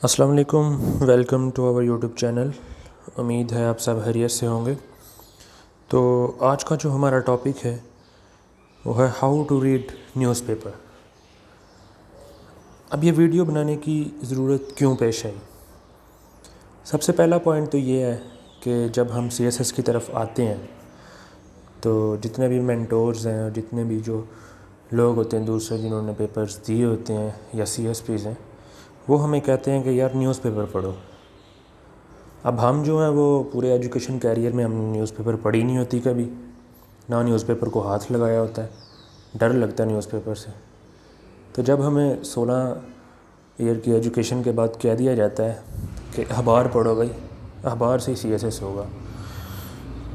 السلام علیکم، welcome to our YouTube channel. امید ہے آپ سب خیریت سے ہوں گے۔ تو آج کا جو ہمارا ٹاپک ہے وہ ہے how to read news paper. اب یہ ویڈیو بنانے کی ضرورت کیوں پیش آئی؟ سب سے پہلا پوائنٹ تو یہ ہے کہ جب ہم سی ایس ایس کی طرف آتے ہیں تو جتنے بھی مینٹورز ہیں اور جتنے بھی جو لوگ ہوتے ہیں دوسرے جنہوں نے پیپرز دیے ہوتے ہیں یا سی ایس پیز ہیں، وہ ہمیں کہتے ہیں کہ یار نیوز پیپر پڑھو۔ اب ہم جو ہیں وہ پورے ایجوکیشن کیریئر میں ہم نے نیوز پیپر پڑھی نہیں ہوتی کبھی، نہ نیوز پیپر کو ہاتھ لگایا ہوتا ہے، ڈر لگتا ہے نیوز پیپر سے۔ تو جب ہمیں 16 ایئر کی ایجوکیشن کے بعد کہہ دیا جاتا ہے کہ اخبار پڑھو بھائی، اخبار سے ہی سی ایس ایس ہوگا،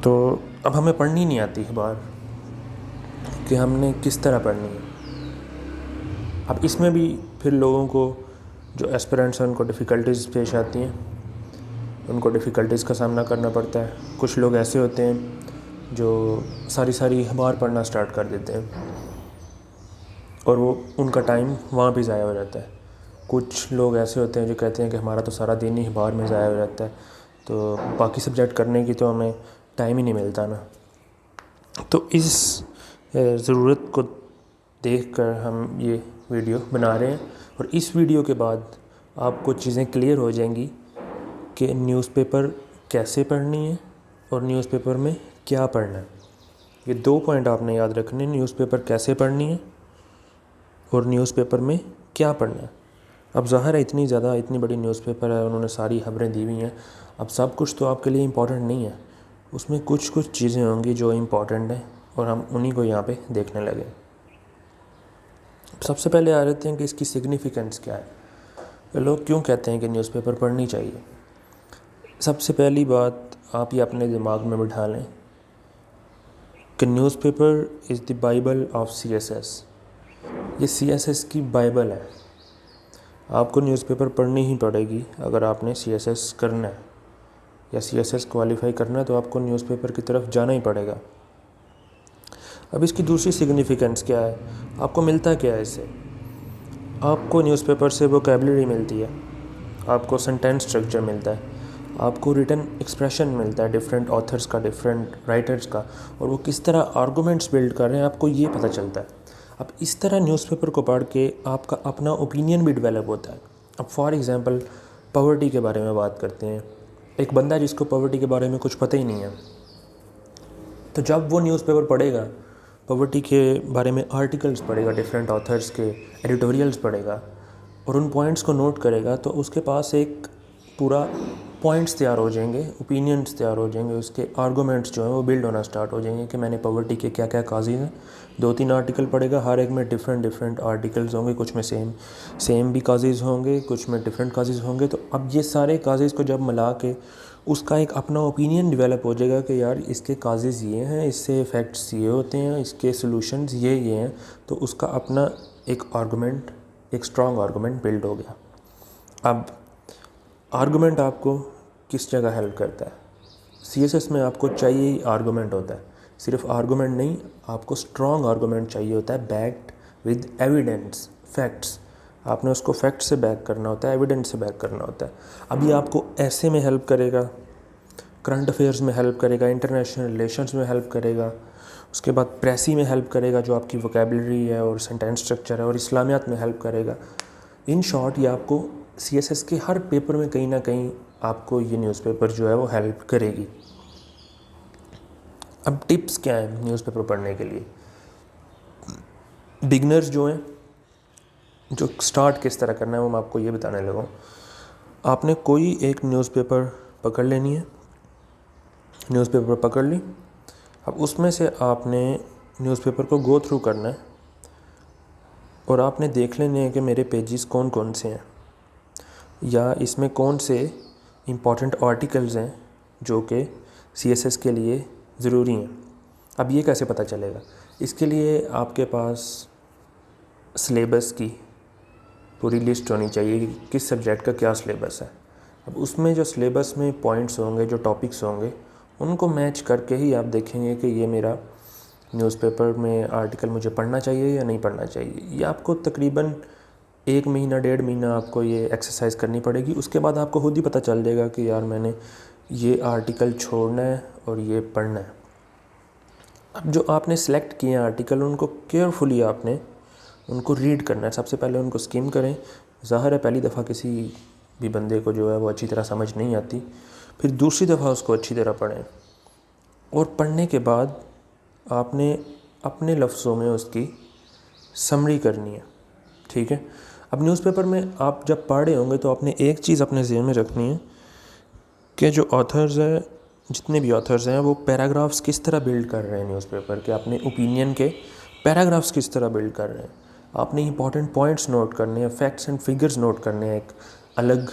تو اب ہمیں پڑھنی نہیں آتی اخبار کہ ہم نے کس طرح پڑھنی ہے۔ اب اس میں بھی پھر لوگوں کو جو ایسپیرنٹس ہیں ان کو ڈیفیکلٹیز پیش آتی ہیں، ان کو ڈیفیکلٹیز کا سامنا کرنا پڑتا ہے۔ کچھ لوگ ایسے ہوتے ہیں جو ساری اخبار پڑھنا سٹارٹ کر دیتے ہیں اور وہ ان کا ٹائم وہاں بھی ضائع ہو جاتا ہے۔ کچھ لوگ ایسے ہوتے ہیں جو کہتے ہیں کہ ہمارا تو سارا دن ہی اخبار میں ضائع ہو جاتا ہے، تو باقی سبجیکٹ کرنے کی تو ہمیں ٹائم ہی نہیں ملتا نا۔ تو اس ضرورت کو دیکھ کر ہم یہ ویڈیو بنا رہے ہیں، اور اس ویڈیو کے بعد آپ کو چیزیں کلیئر ہو جائیں گی کہ نیوز پیپر کیسے پڑھنی ہے اور نیوز پیپر میں کیا پڑھنا ہے۔ یہ 2 پوائنٹ آپ نے یاد رکھنے ہیں، نیوز پیپر کیسے پڑھنی ہے اور نیوز پیپر میں کیا پڑھنا ہے۔ اب ظاہر ہے اتنی بڑی نیوز پیپر ہے، انہوں نے ساری خبریں دی ہوئی ہیں، اب سب کچھ تو آپ کے لیے امپورٹنٹ نہیں ہے، اس میں کچھ چیزیں ہوں گی جو امپورٹنٹ ہیں اور ہم انہی کو یہاں پہ دیکھنے لگے۔ سب سے پہلے آ جاتے ہیں کہ اس کی سگنیفیکنس کیا ہے، لوگ کیوں کہتے ہیں کہ نیوز پیپر پڑھنی چاہیے۔ سب سے پہلی بات آپ یہ اپنے دماغ میں بٹھا لیں کہ news paper is the Bible of C S S. یہ سی ایس ایس کی بائبل ہے، آپ کو نیوز پیپر پڑھنی ہی پڑے گی اگر آپ نے سی ایس ایس کرنا ہے یا سی ایس ایس کوالیفائی کرنا ہے، تو آپ کو نیوز پیپر کی طرف جانا ہی پڑے گا۔ اب اس کی دوسری سگنیفیکنس کیا ہے، آپ کو ملتا کیا ہے اس سے؟ آپ کو نیوز پیپر سے ووکیبلری ملتی ہے، آپ کو سینٹینس اسٹرکچر ملتا ہے، آپ کو ریٹن ایکسپریشن ملتا ہے ڈیفرنٹ آتھرس کا، ڈیفرنٹ رائٹرز کا، اور وہ کس طرح آرگومنٹس بلڈ کر رہے ہیں آپ کو یہ پتہ چلتا ہے۔ اب اس طرح نیوز پیپر کو پڑھ کے آپ کا اپنا اوپینین بھی ڈیولپ ہوتا ہے۔ اب فار ایگزامپل پاورٹی کے بارے میں بات کرتے ہیں، ایک بندہ جس کو پاورٹی کے بارے میں کچھ پتہ ہی نہیں ہے، تو جب وہ نیوز پیپر پڑھے گا، پاورٹی کے بارے میں آرٹیکلز پڑھے گا، ڈیفرنٹ آتھرس کے ایڈیٹوریلز پڑھے گا اور ان پوائنٹس کو نوٹ کرے گا، تو اس کے پاس ایک پورا پوائنٹس تیار ہو جائیں گے، اوپینینز تیار ہو جائیں گے، اس کے آرگومنٹس جو ہیں وہ بلڈ ہونا سٹارٹ ہو جائیں گے کہ میں نے پاورٹی کے کیا کیا کازز ہیں۔ 2-3 آرٹیکل پڑھے گا، ہر ایک میں ڈیفرنٹ آرٹیکلز ہوں گے، کچھ میں سیم بھی کازز ہوں گے، کچھ میں ڈیفرنٹ کازز ہوں گے۔ تو اب یہ سارے کازز کو جب ملا کے اس کا ایک اپنا اوپینین ڈیولپ ہو جائے گا کہ یار اس کے کازز یہ ہیں، اس سے ایفیکٹس یہ ہوتے ہیں، اس کے سلوشنز یہ ہیں، تو اس کا اپنا ایک آرگومنٹ، ایک اسٹرانگ آرگومنٹ بلڈ ہو گیا۔ اب آرگومنٹ آپ کو کس جگہ ہیلپ کرتا ہے؟ سی ایس ایس میں آپ کو چاہیے ہی آرگومنٹ ہوتا ہے، صرف آرگومنٹ نہیں، آپ کو اسٹرانگ آرگومنٹ چاہیے ہوتا ہے، بیکڈ ود ایویڈنس، فیکٹس۔ آپ نے اس کو فیکٹ سے بیک کرنا ہوتا ہے، ایویڈنس سے بیک کرنا ہوتا ہے۔ اب یہ آپ کو ایسے میں ہیلپ کرے گا، کرنٹ افیئرز میں ہیلپ کرے گا، انٹرنیشنل ریلیشنز میں ہیلپ کرے گا، اس کے بعد پریسی میں ہیلپ کرے گا جو آپ کی ووکیبلری ہے اور سینٹینس اسٹرکچر ہے، اور اسلامیات میں ہیلپ کرے گا۔ ان شارٹ یہ آپ کو سی ایس ایس کے ہر پیپر میں کہیں نہ کہیں آپ کو یہ نیوز پیپر جو ہے وہ ہیلپ کرے گی۔ اب ٹپس کیا ہیں نیوز پیپر پڑھنے کے لیے؟ بگنرز جو ہیں، جو سٹارٹ کس طرح کرنا ہے وہ میں آپ کو یہ بتانے لگا ہوں۔ آپ نے کوئی ایک نیوز پیپر پکڑ لینی ہے، نیوز پیپر پکڑ لی، اب اس میں سے آپ نے نیوز پیپر کو گو تھرو کرنا ہے اور آپ نے دیکھ لینے ہیں کہ میرے پیجز کون کون سے ہیں، یا اس میں کون سے امپورٹنٹ آرٹیکلز ہیں جو کہ سی ایس ایس کے لیے ضروری ہیں۔ اب یہ کیسے پتہ چلے گا؟ اس کے لیے آپ کے پاس سلیبس کی پوری لسٹ ہونی چاہیے کہ کس سبجیکٹ کا کیا سلیبس ہے۔ اب اس میں جو سلیبس میں پوائنٹس ہوں گے، جو ٹاپکس ہوں گے، ان کو میچ کر کے ہی آپ دیکھیں گے کہ یہ میرا نیوز پیپر میں آرٹیکل مجھے پڑھنا چاہیے یا نہیں پڑھنا چاہیے۔ یہ آپ کو تقریباً 1 مہینہ 1.5 مہینہ آپ کو یہ ایکسرسائز کرنی پڑے گی. اس کے بعد آپ کو خود ہی پتہ چل جائے گا کہ یار میں نے یہ آرٹیکل چھوڑنا ہے اور یہ پڑھنا ہے. اب جو آپ نے سلیکٹ کیے ہیں آرٹیکل ان کو کیئرفلی آپ نے ان کو ریڈ کرنا ہے. سب سے پہلے ان کو سکیم کریں. ظاہر ہے پہلی دفعہ کسی بھی بندے کو جو ہے وہ اچھی طرح سمجھ نہیں آتی, پھر دوسری دفعہ اس کو اچھی طرح پڑھیں, اور پڑھنے کے بعد آپ نے اپنے لفظوں میں اس کی سمری کرنی ہے. ٹھیک ہے. اب نیوز پیپر میں آپ جب پڑھ رہے ہوں گے تو آپ نے ایک چیز اپنے ذہن میں رکھنی ہے کہ جو آتھرز ہیں, جتنے بھی آتھرز ہیں, وہ پیراگرافس کس طرح بلڈ کر رہے ہیں نیوز پیپر کے, اپنے اوپینین کے پیراگرافس کس طرح بلڈ کر رہے ہیں. آپ نے امپورٹنٹ پوائنٹس نوٹ کرنے ہیں, فیکٹس اینڈ فگرز نوٹ کرنے ہیں. ایک الگ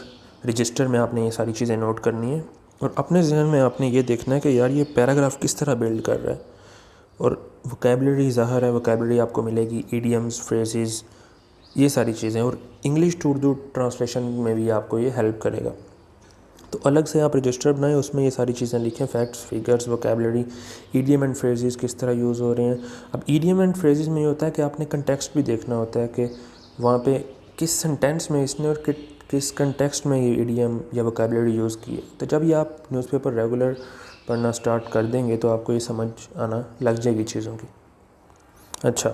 رجسٹر میں آپ نے یہ ساری چیزیں نوٹ کرنی ہیں, اور اپنے ذہن میں آپ نے یہ دیکھنا ہے کہ یار یہ پیراگراف کس طرح بلڈ کر رہا ہے. اور ووکیبلری ظاہر ہے, ووکیبلری آپ کو ملے گی, ایڈیمز, فریزز, یہ ساری چیزیں, اور انگلش ٹو اردو ٹرانسلیشن میں بھی آپ کو یہ ہیلپ کرے گا. تو الگ سے آپ رجسٹر بنائیں, اس میں یہ ساری چیزیں لکھیں, facts, figures, vocabulary, idiom and phrases کس طرح یوز ہو رہے ہیں. اب ایڈیم اینڈ فریزز میں یہ ہوتا ہے کہ آپ نے کنٹیکسٹ بھی دیکھنا ہوتا ہے کہ وہاں پہ کس سینٹینس میں اس نے اور کس کنٹیکسٹ میں یہ ایڈیم یا ووکیبلری یوز کی ہے. تو جب یہ آپ نیوز پیپر ریگولر پڑھنا سٹارٹ کر دیں گے تو آپ کو یہ سمجھ آنا لگ جائے گی چیزوں کی. اچھا,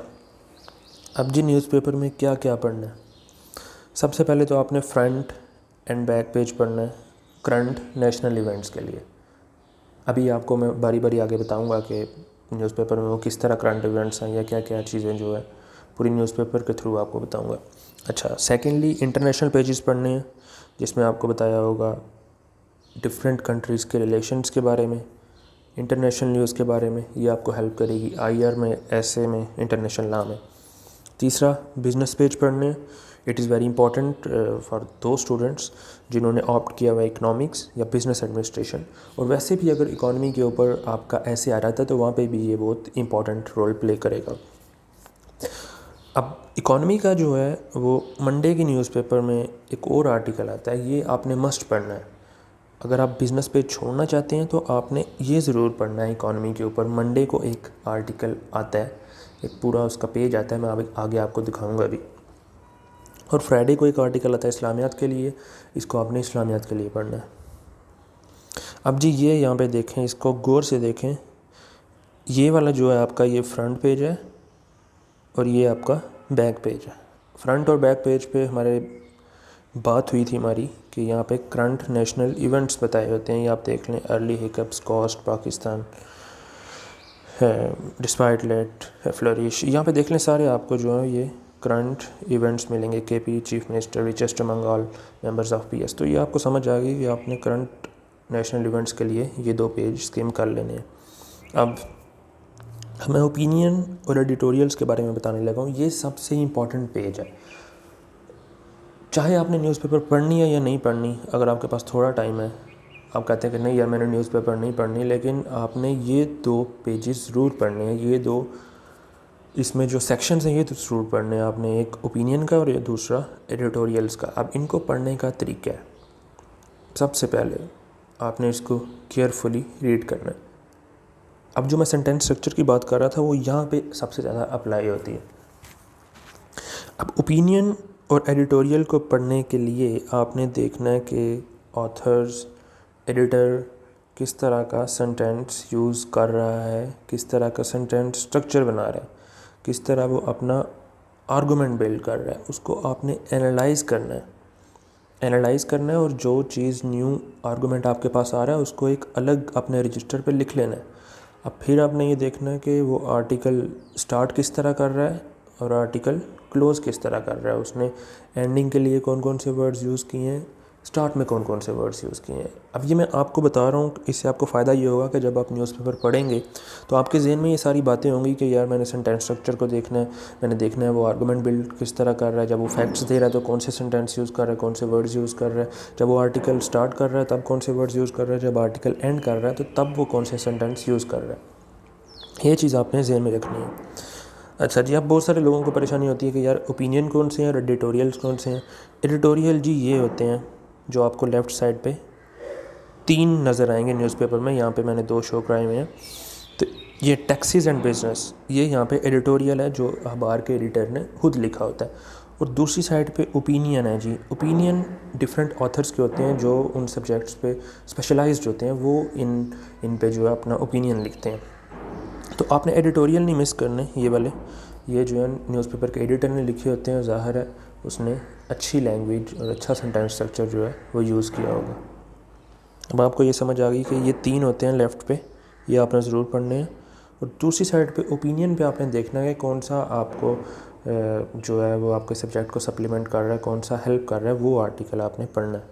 اب جی نیوز پیپر میں کیا کیا پڑھنا ہے. سب سے پہلے تو آپ نے فرنٹ اینڈ بیک پیج پڑھنا ہے کرنٹ نیشنل ایونٹس کے لیے. ابھی آپ کو میں باری باری آگے بتاؤں گا کہ نیوز پیپر میں وہ کس طرح کرنٹ ایونٹس ہیں یا کیا کیا چیزیں جو ہے پوری نیوز پیپر کے تھرو آپ کو بتاؤں گا. اچھا, سیکنڈلی انٹرنیشنل پیجز پڑھنے ہیں جس میں آپ کو بتایا ہوگا ڈفرینٹ کنٹریز کے ریلیشنز کے بارے میں, انٹرنیشنل نیوز کے بارے میں. یہ آپ کو ہیلپ کرے گی IR میں, ایسے میں, انٹرنیشنل لا میں. تیسرا بزنس پیج پڑھنے ہیں. It is very important for the students جنہوں نے آپٹ کیا ہوا اکنامکس یا بزنس ایڈمنسٹریشن, اور ویسے بھی اگر اکانومی کے اوپر آپ کا ایسے آ رہا تھا تو وہاں پہ بھی یہ بہت امپورٹنٹ رول پلے کرے گا. اب اکانومی کا جو ہے وہ منڈے کی نیوز پیپر میں ایک اور آرٹیکل آتا ہے, یہ آپ نے مسٹ پڑھنا ہے. اگر آپ بزنس پیج چھوڑنا چاہتے ہیں تو آپ نے یہ ضرور پڑھنا ہے اکانومی کے اوپر. منڈے کو ایک آرٹیکل آتا ہے, ایک پورا اس کا پیج آتا ہے, میں آگے آپ کو دکھاؤں گا ابھی. اور فرائیڈے کو ایک آرٹیکل آتا ہے اسلامیات کے لیے, اس کو آپ نے اسلامیات کے لیے پڑھنا ہے. اب جی یہ یہاں پہ دیکھیں, اس کو غور سے دیکھیں. یہ والا جو ہے آپ کا یہ فرنٹ پیج ہے اور یہ آپ کا بیک پیج ہے. فرنٹ اور بیک پیج پہ ہمارے بات ہوئی تھی ہماری کہ یہاں پہ کرنٹ نیشنل ایونٹس بتائے ہوتے ہیں. یہ آپ دیکھ لیں, early hiccups, cost, Pakistan, despite late, flourish. یہاں پہ دیکھ لیں سارے آپ کو جو ہے یہ کرنٹ ایونٹس ملیں گے. KP chief minister, richest Umang all members of PS. تو یہ آپ کو سمجھ آ گئی کہ آپ نے کرنٹ نیشنل ایونٹس کے لیے یہ 2 پیج سکیم کر لینے ہیں. اب میں اوپینین اور ایڈیٹوریلز کے بارے میں بتانے لگا ہوں. یہ سب سے امپورٹنٹ پیج ہے. چاہے آپ نے نیوز پیپر پڑھنی ہے یا نہیں پڑھنی, اگر آپ کے پاس تھوڑا ٹائم ہے, آپ کہتے ہیں کہ نہیں یار میں نے نیوز پیپر نہیں پڑھنی, لیکن آپ نے یہ 2 پیجز ضرور پڑھنے ہیں. یہ 2 اس میں جو سیکشنز ہیں یہ تو ضرور پڑھنے ہیں آپ نے, ایک اوپینین کا اور دوسرا ایڈیٹوریلز کا. اب ان کو پڑھنے کا طریقہ ہے, سب سے پہلے آپ نے اس کو کیئرفلی ریڈ کرنا ہے. اب جو میں سینٹینس اسٹرکچر کی بات کر رہا تھا وہ یہاں پہ سب سے زیادہ اپلائی ہوتی ہے. اب اوپینین اور ایڈیٹوریل کو پڑھنے کے لیے آپ نے دیکھنا ہے کہ آتھرز, ایڈیٹر کس طرح کا سینٹینس یوز کر رہا ہے, کس طرح کا سینٹینس اسٹرکچر بنا رہا ہے, کس طرح وہ اپنا آرگومنٹ بلڈ کر رہا ہے. اس کو آپ نے اینالائز کرنا ہے, اور جو چیز نیو آرگومنٹ آپ کے پاس آ رہا ہے اس کو ایک الگ اپنے رجسٹر پہ لکھ لینا ہے. اب پھر آپ نے یہ دیکھنا ہے کہ وہ آرٹیکل سٹارٹ کس طرح کر رہا ہے اور آرٹیکل کلوز کس طرح کر رہا ہے. اس نے اینڈنگ کے لیے کون کون سے ورڈز یوز کیے ہیں, سٹارٹ میں کون کون سے ورڈز یوز کیے ہیں. اب یہ میں آپ کو بتا رہا ہوں, اس سے آپ کو فائدہ یہ ہوگا کہ جب آپ نیوز پیپر پڑھیں گے تو آپ کے ذہن میں یہ ساری باتیں ہوں گی کہ یار میں نے سینٹینس اسٹرکچر کو دیکھنا ہے, میں نے دیکھنا ہے وہ آرگومنٹ بلڈ کس طرح کر رہا ہے, جب وہ فیکٹس دے رہا ہے تو کون سے سینٹینس یوز کر رہا ہے, کون سے ورڈز یوز کر رہا ہے, جب وہ آرٹیکل سٹارٹ کر رہا ہے تب کون سے ورڈز یوز کر رہا ہے, جب آرٹیکل اینڈ کر رہا ہے تو تب وہ کون سے سینٹینس یوز کر رہا ہے. یہ چیز آپ نے ذہن میں رکھنی ہے. اچھا جی, اب بہت سارے لوگوں کو پریشانی ہوتی ہے کہ یار اوپینین کون سے ہیں اور ایڈیٹوریلز کون سے ہیں. ایڈیٹوریل جی یہ ہوتے ہیں جو آپ کو لیفٹ سائڈ پہ 3 نظر آئیں گے نیوز پیپر میں. یہاں پہ میں نے 2 شو کرائے ہوئے ہیں. تو یہ ٹیکسیز اینڈ بزنس, یہ یہاں پہ ایڈیٹوریل ہے جو اخبار کے ایڈیٹر نے خود لکھا ہوتا ہے. اور دوسری سائڈ پہ اوپینین ہے جی. اوپینین ڈفرینٹ آتھرس کے ہوتے ہیں جو ان سبجیکٹس پہ اسپیشلائزڈ ہوتے ہیں, وہ ان پہ جو ہے اپنا اوپینین لکھتے ہیں. تو آپ نے ایڈیٹوریل نہیں مس کرنے, یہ والے یہ جو ہے نیوز پیپر کے ایڈیٹر نے لکھے ہوتے ہیں, ظاہر ہے اس نے اچھی لینگویج اور اچھا سینٹینس اسٹرکچر جو ہے وہ یوز کیا ہوگا. اب آپ کو یہ سمجھ آ گئی کہ یہ 3 ہوتے ہیں لیفٹ پہ, یہ آپ نے ضرور پڑھنے ہیں. اور دوسری سائڈ پہ اوپینین پہ آپ نے دیکھنا ہے کہ کون سا آپ کو جو ہے وہ آپ کے سبجیکٹ کو سپلیمنٹ کر رہا ہے, کون سا ہیلپ کر رہا ہے, وہ آرٹیکل آپ نے پڑھنا ہے.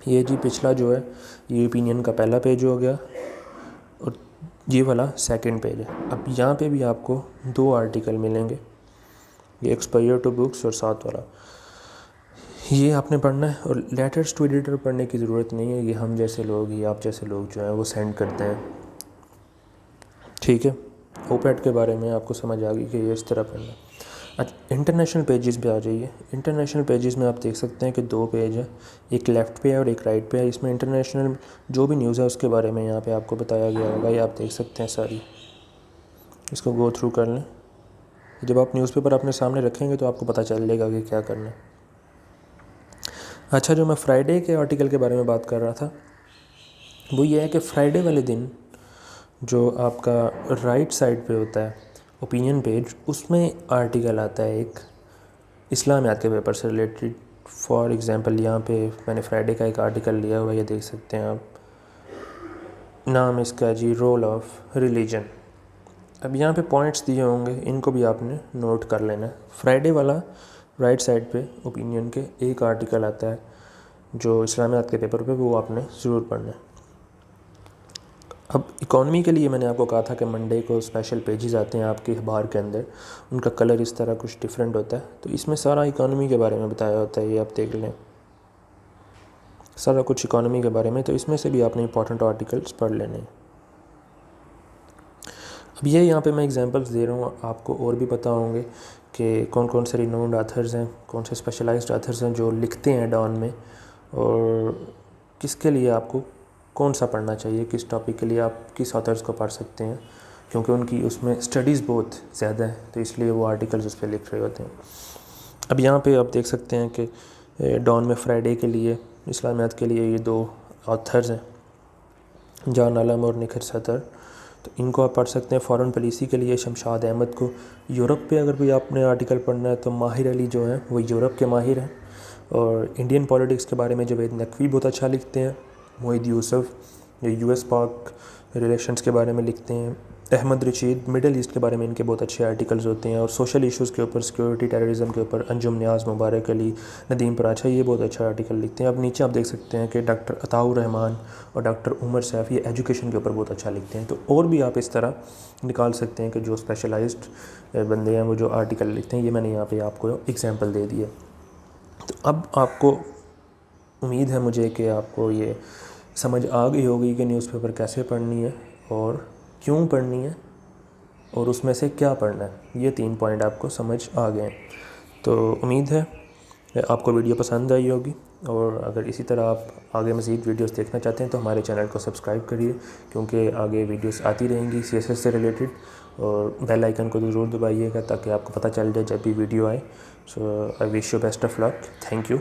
یہ جی پچھلا جو ہے یہ اوپینین کا پہلا پیج ہو گیا اور یہ والا سیکنڈ پیج ہے. اب یہاں پہ بھی آپ کو 2 آرٹیکل ملیں گے, یہ ایکسپائر ٹو بکس اور ساتھ والا, یہ آپ نے پڑھنا ہے. اور لیٹرز ٹو ایڈیٹر پڑھنے کی ضرورت نہیں ہے, یہ ہم جیسے لوگ یا آپ جیسے لوگ جو ہیں وہ سینڈ کرتے ہیں. ٹھیک ہے, اوپیڈ کے بارے میں آپ کو سمجھ آ گئی کہ یہ اس طرح پڑھنا ہے. انٹرنیشنل پیجز پہ آ جائیے. انٹرنیشنل پیجز میں آپ دیکھ سکتے ہیں کہ 2 پیج ہیں, ایک لیفٹ پہ ہے اور ایک رائٹ پہ ہے. اس میں انٹرنیشنل جو بھی نیوز ہے اس کے بارے میں یہاں پہ آپ کو بتایا گیا ہوگا, یہ آپ دیکھ سکتے ہیں ساری, اس کو گو تھرو کر لیں. جب آپ نیوز پیپر اپنے سامنے رکھیں گے تو آپ کو پتہ چل جائے گا کہ کیا کرنا ہے. اچھا, جو میں فرائیڈے کے آرٹیکل کے بارے میں بات کر رہا تھا وہ یہ ہے کہ فرائیڈے والے دن جو آپ کا رائٹ سائڈ پہ ہوتا ہے اوپینین پیج, اس میں آرٹیکل آتا ہے ایک اسلامیات کے پیپر سے ریلیٹڈ. فار ایگزامپل یہاں پہ میں نے فرائیڈے کا ایک آرٹیکل لیا ہوا ہے, یہ دیکھ سکتے ہیں آپ, نام اس کا جی رول آف ریلیجن. اب یہاں پہ پوائنٹس دیے ہوں گے, ان کو بھی آپ نے نوٹ کر لینا ہے. فرائیڈے والا رائٹ سائڈ پہ اوپینین کے ایک آرٹیکل آتا ہے جو اسلامیات کے پیپر پہ, وہ آپ نے ضرور پڑھنا ہے. اب اکانومی کے لیے میں نے آپ کو کہا تھا کہ منڈے کو اسپیشل پیجز آتے ہیں آپ کے اخبار کے اندر, ان کا کلر اس طرح کچھ ڈیفرنٹ ہوتا ہے, تو اس میں سارا اکانومی کے بارے میں بتایا ہوتا ہے, یہ آپ دیکھ لیں سارا کچھ اکانومی کے بارے میں. تو اس میں سے بھی آپ نے امپورٹنٹ آرٹیکلس پڑھ لینے ہیں. اب یہ یہاں پہ میں ایگزامپلس دے رہا ہوں, آپ کو اور بھی پتہ ہوں گے کہ کون کون سے رینومڈ آتھرز ہیں, کون سے اسپیشلائزڈ آتھرز ہیں جو لکھتے ہیں ڈان میں, اور کس کے لیے آپ کو کون سا پڑھنا چاہیے, کس ٹاپک کے لیے آپ کس آتھرز کو پڑھ سکتے ہیں, کیونکہ ان کی اس میں اسٹڈیز بہت زیادہ ہیں, تو اس لیے وہ آرٹیکلز اس پہ لکھ رہے ہوتے ہیں. اب یہاں پہ آپ دیکھ سکتے ہیں کہ ڈان میں فرائیڈے کے لیے اسلامیات کے لیے یہ 2 آتھرز ہیں, جان عالم اور نکھت سطر, تو ان کو آپ پڑھ سکتے ہیں. فارن پالیسی کے لیے شمشاد احمد کو. یورپ پہ اگر کوئی آپ نے آرٹیکل پڑھنا ہے تو ماہر علی جو ہیں وہ یورپ کے ماہر ہیں, اور انڈین پالیٹکس کے بارے میں جاوید نقوی بہت اچھا لکھتے ہیں. معید یوسف جو US پاک ریلیشنز کے بارے میں لکھتے ہیں. احمد رشید مڈل ایسٹ کے بارے میں ان کے بہت اچھے آرٹیکلز ہوتے ہیں, اور سوشل ایشوز کے اوپر, سیکورٹی ٹیررزم کے اوپر انجم نیاز مبارک علی, ندیم پراچا, یہ بہت اچھا آرٹیکل لکھتے ہیں. اب نیچے آپ دیکھ سکتے ہیں کہ ڈاکٹر عطاء الرحمان اور ڈاکٹر عمر سیف یہ ایجوکیشن کے اوپر بہت اچھا لکھتے ہیں. تو اور بھی آپ اس طرح نکال سکتے ہیں کہ جو اسپیشلائزڈ بندے ہیں وہ جو آرٹیکل لکھتے ہیں. یہ میں نے یہاں پہ آپ کو ایگزامپل دے دی ہے. تو اب آپ کو امید ہے مجھے کہ آپ کو یہ سمجھ آ گئی ہوگی کہ نیوز پیپر کیسے پڑھنی ہے اور کیوں پڑھنی ہے اور اس میں سے کیا پڑھنا ہے. یہ 3 پوائنٹ آپ کو سمجھ آ گئے ہیں. تو امید ہے آپ کو ویڈیو پسند آئی ہوگی, اور اگر اسی طرح آپ آگے مزید ویڈیوز دیکھنا چاہتے ہیں تو ہمارے چینل کو سبسکرائب کریے, کیونکہ آگے ویڈیوز آتی رہیں گی CSS سے ریلیٹڈ, اور بیل آئیکن کو ضرور دبائیے گا تاکہ آپ کو پتہ چل جائے جب بھی ویڈیو آئے. So I wish you best of luck. Thank you.